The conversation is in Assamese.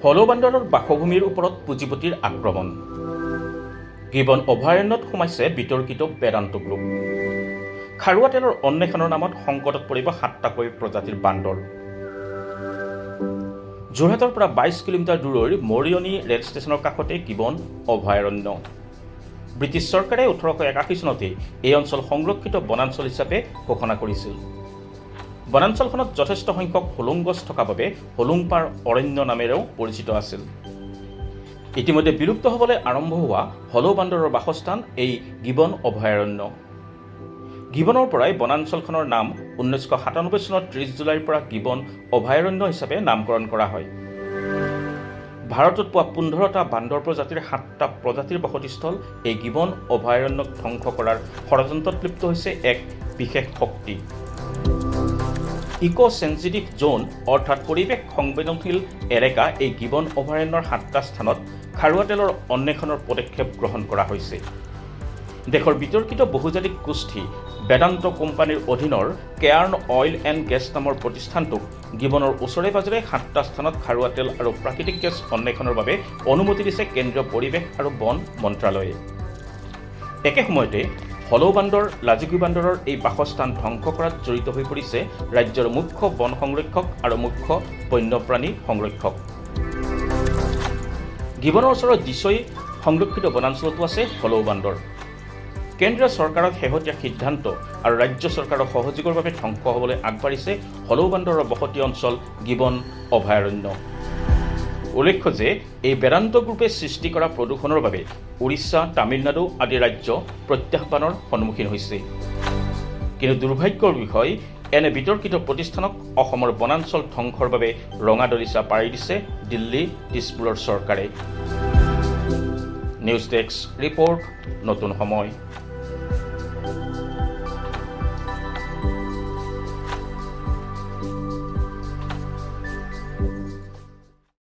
হলৌ বান্দৰৰ বাসভূমিৰ ওপৰত পুঁজিপতিৰ আক্ৰমণ। গিবন অভয়াৰণ্যত সোমাইছে বিতৰ্কিত বেদান্ত গ্ৰুপ। খাৰুৱা তেলৰ অন্বেষণৰ নামত সংকটত পৰিব 7টাকৈ প্ৰজাতিৰ বান্দৰ। যোৰহাটৰ পৰা 22 কিলোমিটাৰ দূৰৰ মৰিয়নি ৰেল ষ্টেচনৰ কাষতে গিবন অভয়াৰণ্য। ব্ৰিটিছ চৰকাৰে 1881 চনতে এই অঞ্চল সংৰক্ষিত বনাঞ্চল হিচাপে ঘোষণা কৰিছিল। বনাঞ্চলখনত যথেষ্ট সংখ্যক হলুং গছ থকা বাবে হলুংপাৰ অৰণ্য নামেৰেও পৰিচিত আছিল। ইতিমধ্যে বিলুপ্ত হ'বলৈ আৰম্ভ হোৱা হলৌ বান্দৰৰ বাসস্থান এই গিবন অভয়াৰণ্য। গিবনৰ পৰাই বনাঞ্চলখনৰ নাম 1997 চনৰ 30 জুলাইৰ পৰা গিবন অভয়াৰণ্য হিচাপে নামকৰণ কৰা হয়। ভাৰতত পোৱা 15টা বান্দৰ প্ৰজাতিৰ 7টা প্ৰজাতিৰ বসতিস্থল এই গিবন অভয়াৰণ্যক ধ্বংস কৰাৰ ষড়যন্ত্ৰত লিপ্ত হৈছে এক বিশেষ শক্তি। ইকো চেঞ্চিটিভ জোন অৰ্থাৎ পৰিৱেশ সংবেদনশীল এলেকা এই গিবন অভয়াৰণ্যৰ 7টা স্থানত খাৰুৱা তেলৰ অন্বেষণৰ পদক্ষেপ গ্ৰহণ কৰা হৈছে। দেশৰ বিতৰ্কিত বহুজাতিক গোষ্ঠী বেদান্ত কোম্পানীৰ অধীনৰ কেয়াৰ্ন অইল এণ্ড গেছ নামৰ প্ৰতিষ্ঠানটোক গিবনৰ ওচৰে পাজৰে 7টা স্থানত খাৰুৱা তেল আৰু প্ৰাকৃতিক গেছ অন্বেষণৰ বাবে অনুমতি দিছে কেন্দ্ৰীয় পৰিৱেশ আৰু বন মন্ত্ৰালয়ে। একে সময়তে হলৌ বান্দৰ, লাজুকী বান্দৰৰ এই বাসস্থান ধ্বংস কৰাত জড়িত হৈ পৰিছে ৰাজ্যৰ মুখ্য বন সংৰক্ষক আৰু মুখ্য বন্যপ্ৰাণী সংৰক্ষক। গিবনৰ ওচৰৰ দিছৈ সংৰক্ষিত বনাঞ্চলতো আছে হলৌ বান্দৰ। কেন্দ্ৰীয় চৰকাৰৰ শেহতীয়া সিদ্ধান্ত আৰু ৰাজ্য চৰকাৰৰ সহযোগৰ বাবে ধ্বংস হ'বলৈ আগবাঢ়িছে হলৌ বান্দৰৰ বসতি অঞ্চল গিবন অভয়াৰণ্য। উল্লেখ্য যে এই বেদান্ত গ্ৰুপে সৃষ্টি কৰা প্ৰদূষণৰ বাবে উৰিষ্যা, তামিলনাডু আদি ৰাজ্য প্ৰত্যাহ্বানৰ সন্মুখীন হৈছে। কিন্তু দুৰ্ভাগ্যৰ বিষয়, এনে বিতৰ্কিত প্ৰতিষ্ঠানক অসমৰ বনাঞ্চল ধ্বংসৰ বাবে ৰঙা দলিচা পাৰি দিছে দিল্লী, দিছপুৰৰ চৰকাৰে। নিউজ ডেস্ক ৰিপৰ্ট, নতুন সময়।